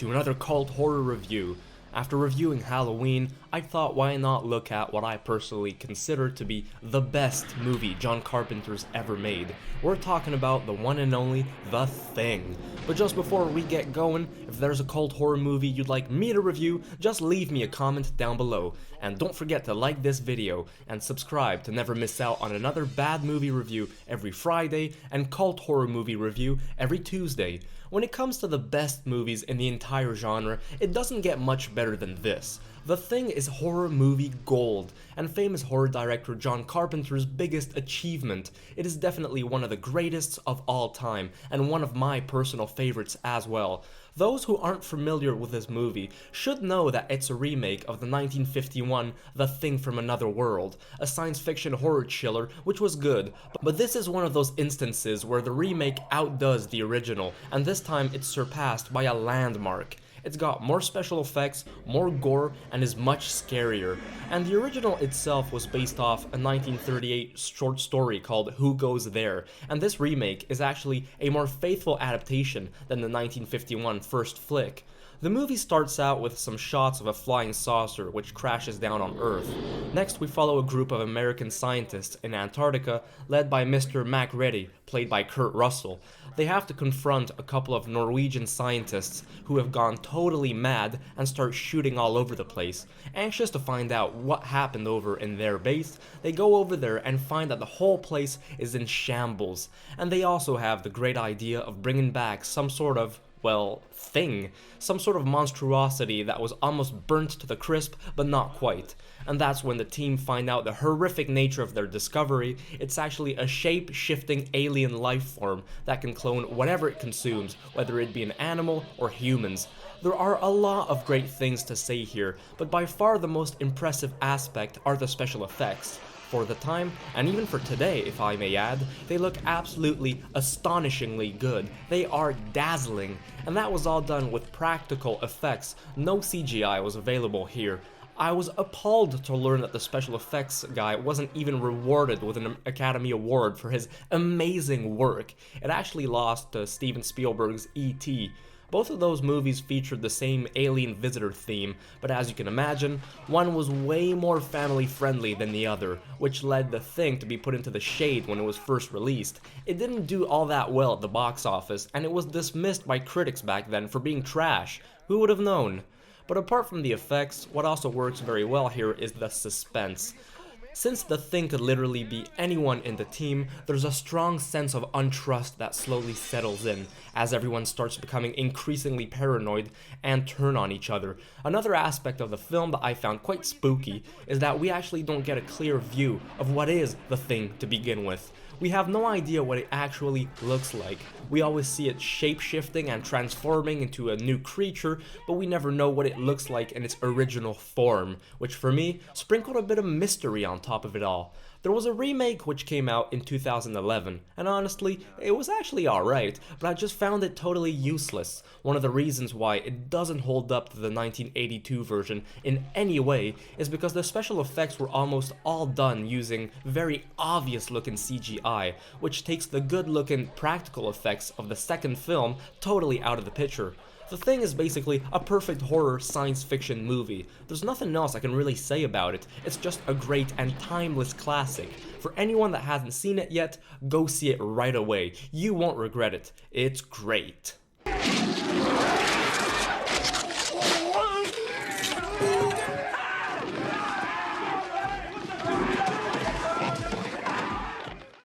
to another cult horror review. After reviewing Halloween, I thought why not look at what I personally consider to be the best movie John Carpenter's ever made. We're talking about the one and only The Thing. But just before we get going, if there's a cult horror movie you'd like me to review, just leave me a comment down below. And don't forget to like this video and subscribe to never miss out on another bad movie review every Friday and cult horror movie review every Tuesday. When it comes to the best movies in the entire genre, it doesn't get much better than this. The Thing is horror movie gold, and famous horror director John Carpenter's biggest achievement. It is definitely one of the greatest of all time, and one of my personal favorites as well. Those who aren't familiar with this movie should know that it's a remake of the 1951 The Thing from Another World, a science fiction horror chiller which was good, but this is one of those instances where the remake outdoes the original, and this time it's surpassed by a landmark. It's got more special effects, more gore, and is much scarier. And the original itself was based off a 1938 short story called Who Goes There, and this remake is actually a more faithful adaptation than the 1951 first flick. The movie starts out with some shots of a flying saucer which crashes down on Earth. Next, we follow a group of American scientists in Antarctica led by Mr. Macready, played by Kurt Russell. They have to confront a couple of Norwegian scientists who have gone totally mad and start shooting all over the place. Anxious to find out what happened over in their base, they go over there and find that the whole place is in shambles. And they also have the great idea of bringing back some sort of, well, thing. Some sort of monstrosity that was almost burnt to the crisp, but not quite. And that's when the team find out the horrific nature of their discovery. It's actually a shape-shifting alien life form that can clone whatever it consumes, whether it be an animal or humans. There are a lot of great things to say here, but by far the most impressive aspect are the special effects. For the time, and even for today if I may add, they look absolutely astonishingly good. They are dazzling, and that was all done with practical effects. No CGI was available here. I was appalled to learn that the special effects guy wasn't even rewarded with an Academy Award for his amazing work. It actually lost to Steven Spielberg's E.T. Both of those movies featured the same alien visitor theme, but as you can imagine, one was way more family friendly than the other, which led The Thing to be put into the shade when it was first released. It didn't do all that well at the box office, and it was dismissed by critics back then for being trash. Who would have known? But apart from the effects, what also works very well here is the suspense. Since The Thing could literally be anyone in the team, there's a strong sense of untrust that slowly settles in, as everyone starts becoming increasingly paranoid and turn on each other. Another aspect of the film that I found quite spooky is that we actually don't get a clear view of what is The Thing to begin with. We have no idea what it actually looks like. We always see it shape-shifting and transforming into a new creature, but we never know what it looks like in its original form, which for me sprinkled a bit of mystery on top of it all. There was a remake which came out in 2011, and honestly, it was actually alright, but I just found it totally useless. One of the reasons why it doesn't hold up to the 1982 version in any way is because the special effects were almost all done using very obvious looking CGI, which takes the good looking practical effects of the second film totally out of the picture. The Thing is basically a perfect horror science fiction movie. There's nothing else I can really say about it. It's just a great and timeless classic. For anyone that hasn't seen it yet, go see it right away. You won't regret it. It's great.